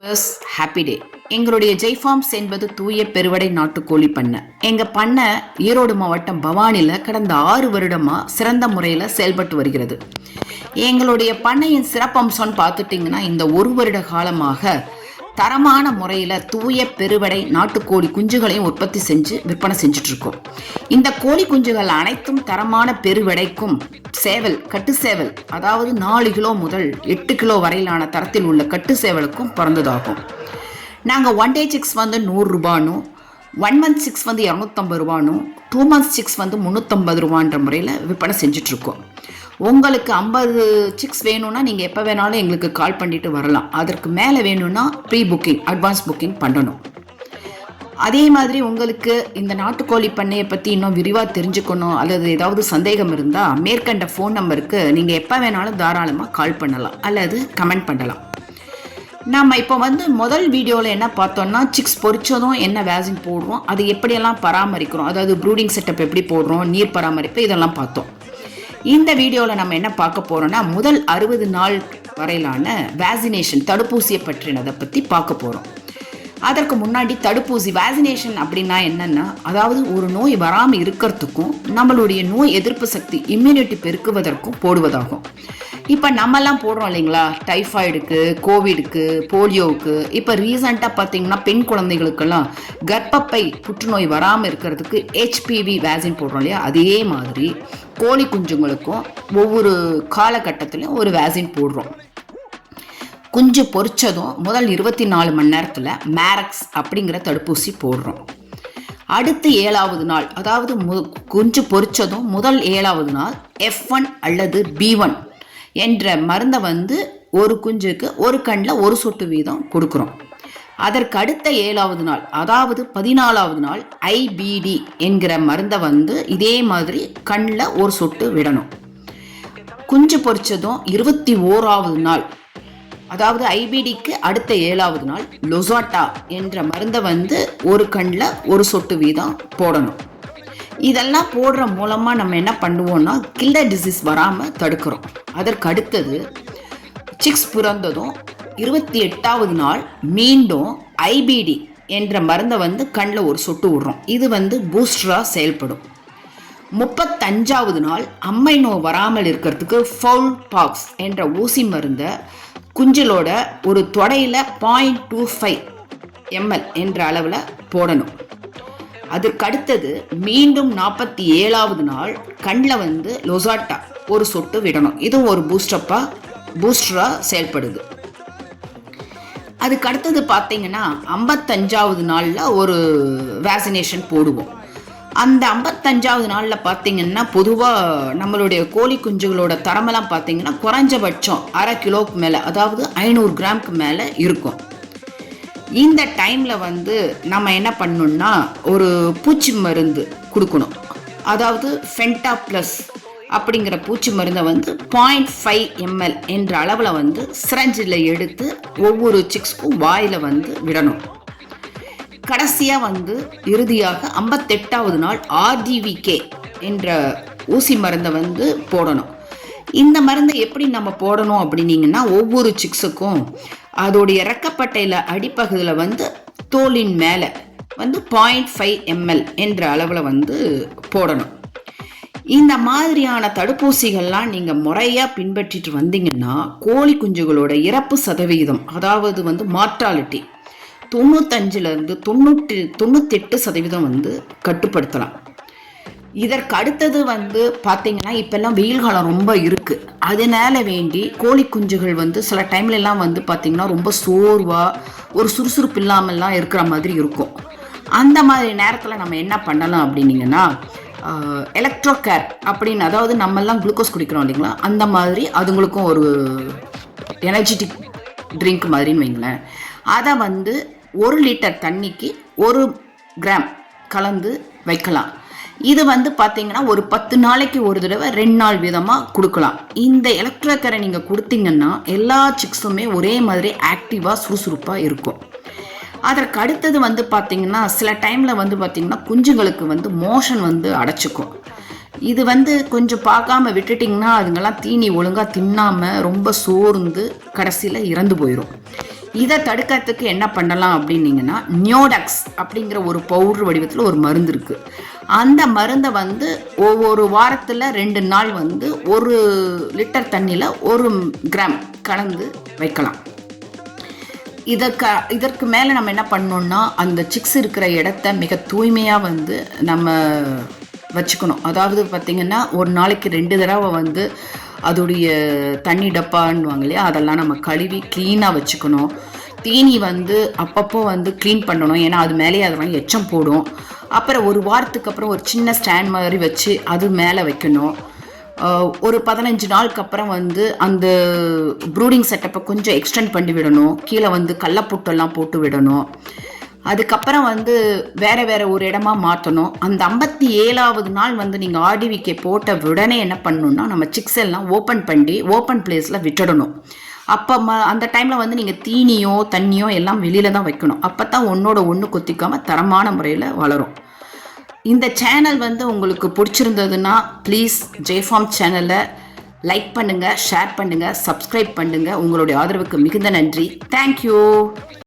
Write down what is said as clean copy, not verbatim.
Happy day. எங்களுடைய ஜெய்ஃபார்ம்ஸ் என்பது தூய பெருவடை நாட்டுக்கோழி பண்ணை. எங்க பண்ணை ஈரோடு மாவட்டம் பவானில கடந்த 6 வருடமா சிறந்த முறையில் செயல்பட்டு வருகிறது. எங்களுடைய பண்ணையின் சிறப்பம்சம்னு பார்த்துட்டிங்கன்னா, இந்த 1 வருட காலமாக தரமான முறையில் தூய பெருவடை நாட்டுக்கோழி குஞ்சுகளையும் உற்பத்தி செஞ்சு விற்பனை செஞ்சுட்டு இருக்கோம். இந்த கோழி குஞ்சுகள் அனைத்தும் தரமான பெருவடைக்கும் சேவல், கட்டு சேவல், அதாவது 4 கிலோ முதல் 8 கிலோ வரையிலான தரத்தில் உள்ள கட்டு சேவலுக்கும் பிறந்ததாகும். நாங்கள் 1 டே சிக்ஸ் வந்து 100 ரூபானும், 1 மந்த் சிக்ஸ் வந்து 250 ரூபானும், 2 மந்த்ஸ் சிக்ஸ் வந்து 350 ரூபான்ற முறையில் விற்பனை செஞ்சிட்ருக்கோம். உங்களுக்கு 50 சிக்ஸ் வேணும்னா நீங்கள் எப்போ வேணாலும் எங்களுக்கு கால் பண்ணிட்டு வரலாம். அதற்கு மேலே வேணும்னா ப்ரீ புக்கிங், அட்வான்ஸ் புக்கிங் பண்ணணும். அதே மாதிரி உங்களுக்கு இந்த நாட்டுக்கோழி பண்ணையை பற்றி இன்னும் விரிவாக தெரிஞ்சுக்கணும் அல்லது ஏதாவது சந்தேகம் இருந்தால் மேற்கண்ட ஃபோன் நம்பருக்கு நீங்கள் எப்போ வேணாலும் தாராளமாக கால் பண்ணலாம் அல்லது கமெண்ட் பண்ணலாம். நம்ம இப்போ வந்து முதல் வீடியோவில் என்ன பார்த்தோம்னா, சிக்ஸ் பொரிச்சதும் என்ன வேக்சின் போடுறோம், அது எப்படியெல்லாம் பராமரிக்கிறோம், அதாவது ப்ரூடிங் செட்டப் எப்படி போடுறோம், நீர் பராமரிப்பு, இதெல்லாம் பார்த்தோம். இந்த வீடியோவில் நம்ம என்ன பார்க்க போகிறோம்னா, முதல் 60 நாள் வரையிலான வேக்சினேஷன், தடுப்பூசியை பற்றினதை பற்றி பார்க்க போகிறோம். அதற்கு முன்னாடி தடுப்பூசி வேக்சினேஷன் அப்படின்னா என்னென்னா, அதாவது ஒரு நோய் வராமல் இருக்கிறதுக்கும் நம்மளுடைய நோய் எதிர்ப்பு சக்தி, இம்யூனிட்டி பெருக்குவதற்கும் போடுவதாகும். இப்போ நம்மெல்லாம் போடுறோம் இல்லைங்களா, டைஃபாய்டுக்கு, கோவிடுக்கு, போலியோவுக்கு. இப்போ ரீசண்டாக பார்த்தீங்கன்னா பெண் குழந்தைகளுக்கெல்லாம் கர்ப்பப்பை புற்றுநோய் வராமல் இருக்கிறதுக்கு HPV வேக்சின் போடுறோம் இல்லையா, அதே மாதிரி கோழி குஞ்சுங்களுக்கும் ஒவ்வொரு காலகட்டத்திலையும் ஒரு வேக்சின் போடுறோம். குஞ்சு பொரிச்சதும் முதல் 24 மணி நேரத்தில் மேரக்ஸ் அப்படிங்கிற தடுப்பூசி போடுறோம். அடுத்து 7வது நாள், அதாவது குஞ்சு பொரிச்சதும் முதல் 7வது நாள் F1 அல்லது B1 என்ற மருந்தை வந்து ஒரு குஞ்சுக்கு ஒரு கண்ணில் ஒரு சொட்டு வீதம் கொடுக்குறோம். அதற்கு அடுத்த 7வது நாள், அதாவது 14வது நாள் IBD என்கிற மருந்தை வந்து இதே மாதிரி கண்ணில் ஒரு சொட்டு விடணும். குஞ்சு பொரிச்சதும் 21வது நாள், அதாவது IBDக்கு அடுத்த 7வது நாள் லொசாட்டா என்ற மருந்தை வந்து ஒரு கண்ணில் ஒரு சொட்டு வீதம் போடணும். இதெல்லாம் போடுற மூலமாக நம்ம என்ன பண்ணுவோம்னா, கில்லர் டிசீஸ் வராமல் தடுக்கிறோம். அதற்கு அடுத்தது சிக்ஸ் பிறந்ததும் 28வது நாள் மீண்டும் IBD என்ற மருந்தை வந்து கண்ணில் ஒரு சொட்டு விடுறோம். இது வந்து பூஸ்டராக செயல்படும். 35வது நாள் அம்மை நோய் வராமல் இருக்கிறதுக்கு ஃபவுல் பாக்ஸ் என்ற ஊசி மருந்தை குஞ்சலோட ஒரு தொடையில் 0.25 ml என்ற அளவில் போடணும். அதற்கு அடுத்தது மீண்டும் 47வது நாள் கண்ணில் வந்து லொசாட்டா ஒரு சொட்டு விடணும். இதுவும் ஒரு பூஸ்டராக செயல்படுது. அதுக்கு அடுத்தது பார்த்தீங்கன்னா 55வது நாளில் ஒரு வேக்சினேஷன் போடுவோம். அந்த 55வது நாளில் பார்த்தீங்கன்னா பொதுவாக நம்மளுடைய கோழி குஞ்சுகளோட தரமெல்லாம் பார்த்தீங்கன்னா குறைஞ்சபட்சம் 1/2 கிலோவுக்கு மேலே, அதாவது 500 கிராமுக்கு மேலே இருக்கும். இந்த டைமில் வந்து நம்ம என்ன பண்ணணும்னா, ஒரு பூச்சி மருந்து கொடுக்கணும். அதாவது ஃபென்டா ப்ளஸ் அப்படிங்கிற பூச்சி மருந்தை வந்து 0.5 ml என்ற அளவில் வந்து சிரஞ்சில் எடுத்து ஒவ்வொரு சிக்ஸ்க்கும் வாயில் வந்து விடணும். கடைசியாக வந்து இறுதியாக 58வது நாள் RDVK என்ற ஊசி மருந்தை வந்து போடணும். இந்த மருந்தை எப்படி நம்ம போடணும் அப்படின்னீங்கன்னா, ஒவ்வொரு சிக்ஸுக்கும் அதோடைய இறக்கப்பட்டையில் அடிப்பகுதியில் வந்து தோலின் மேலே வந்து 0.5 ml என்ற அளவில் வந்து போடணும். இந்த மாதிரியான தடுப்பூசிகள்லாம் நீங்கள் முறையாக பின்பற்றிட்டு வந்தீங்கன்னா கோழி குஞ்சுகளோட இறப்பு சதவிகிதம், அதாவது வந்து மார்டாலிட்டி 95லேருந்து 98% வந்து கட்டுப்படுத்தலாம். இதற்கு அடுத்தது வந்து பார்த்தீங்கன்னா, இப்போல்லாம் வெயில் காலம் ரொம்ப இருக்குது. அதனால வேண்டி கோழி குஞ்சுகள் வந்து சில டைம்லலாம் வந்து பார்த்திங்கன்னா ரொம்ப சோர்வாக, ஒரு சுறுசுறுப்பு இல்லாமல்லாம் இருக்கிற மாதிரி இருக்கும். அந்த மாதிரி நேரத்தில் நம்ம என்ன பண்ணலாம் அப்படின்னீங்கன்னா, எலக்ட்ரோகேர் அப்படின்னு, அதாவது நம்மெல்லாம் குளுக்கோஸ் குடிக்கிறோம் இல்லைங்களா, அந்த மாதிரி அதுங்களுக்கும் ஒரு எனர்ஜெட்டிக் ட்ரிங்க் மாதிரின்னு வைங்களேன். அதை வந்து 1 லிட்டர் தண்ணிக்கு 1 கிராம் கலந்து வைக்கலாம். இது வந்து பார்த்தீங்கன்னா ஒரு 10 நாளைக்கு ஒரு தடவை 2 நாள் வீதமாக கொடுக்கலாம். இந்த எலக்ட்ரோகேரை நீங்கள் கொடுத்தீங்கன்னா எல்லா சிக்ஸுமே ஒரே மாதிரி ஆக்டிவாக சுறுசுறுப்பாக இருக்கும். அதற்கு அடுத்தது வந்து பார்த்திங்கன்னா, சில டைமில் வந்து பார்த்திங்கன்னா குஞ்சுங்களுக்கு வந்து மோஷன் வந்து அடைச்சிக்கும். இது வந்து கொஞ்சம் பார்க்காம விட்டுட்டிங்கன்னா அதுங்கெல்லாம் தீனி ஒழுங்காக தின்னாமல் ரொம்ப சோர்ந்து கடைசியில் இறந்து போயிடும். இதை தடுக்கிறதுக்கு என்ன பண்ணலாம் அப்படின்னீங்கன்னா, நியோடக்ஸ் அப்படிங்கிற ஒரு பவுடர் வடிவத்தில் ஒரு மருந்து இருக்குது. அந்த மருந்தை வந்து ஒவ்வொரு வாரத்தில் 2 நாள் வந்து 1 லிட்டர் தண்ணியில் 1 கிராம் கலந்து வைக்கலாம். இதற்கு மேலே நம்ம என்ன பண்ணோம்னா, அந்த சிக்ஸ் இருக்கிற இடத்த மிக தூய்மையாக வந்து நம்ம வச்சுக்கணும். அதாவது பார்த்திங்கன்னா, ஒரு நாளைக்கு 2 தடவை வந்து அதோடைய தண்ணி டப்பான்னுவாங்க இல்லையா, அதெல்லாம் நம்ம கழுவி க்ளீனாக வச்சுக்கணும். தீனி வந்து அப்பப்போ வந்து க்ளீன் பண்ணணும், ஏன்னா அது மேலேயே அதெல்லாம் எச்சம் போடும். அப்புறம் ஒரு வாரத்துக்கு அப்புறம் ஒரு சின்ன ஸ்டாண்ட் மாதிரி வச்சு அது மேலே வைக்கணும். ஒரு 15 நாளுக்கு அப்புறம் வந்து அந்த ப்ரூடிங் செட்டப்பை கொஞ்சம் எக்ஸ்டெண்ட் பண்ணி விடணும். கீழே வந்து கடலப்புட்டெல்லாம் போட்டு விடணும். அதுக்கப்புறம் வந்து வேறு ஒரு இடமா மாற்றணும். அந்த 57வது நாள் வந்து நீங்கள் ஆர்டிவிகே போட்ட உடனே என்ன பண்ணணும்னா, நம்ம சிக்ஸ் எல்லாம் ஓப்பன் பண்ணி ஓப்பன் பிளேஸில் விட்டுடணும். அப்போ அந்த டைமில் வந்து நீங்கள் தீனியோ தண்ணியோ எல்லாம் வெளியில் தான் வைக்கணும். அப்போ தான் ஒன்று கொத்திக்காமல் தரமான முறையில் வளரும். இந்த சேனல் வந்து உங்களுக்கு பிடிச்சிருந்ததுன்னா ப்ளீஸ் ஜெய்ஃபார்ம் சேனலை லைக் பண்ணுங்கள், ஷேர் பண்ணுங்கள், சப்ஸ்கிரைப் பண்ணுங்கள். உங்களுடைய ஆதரவுக்கு மிகுந்த நன்றி. தேங்க்யூ.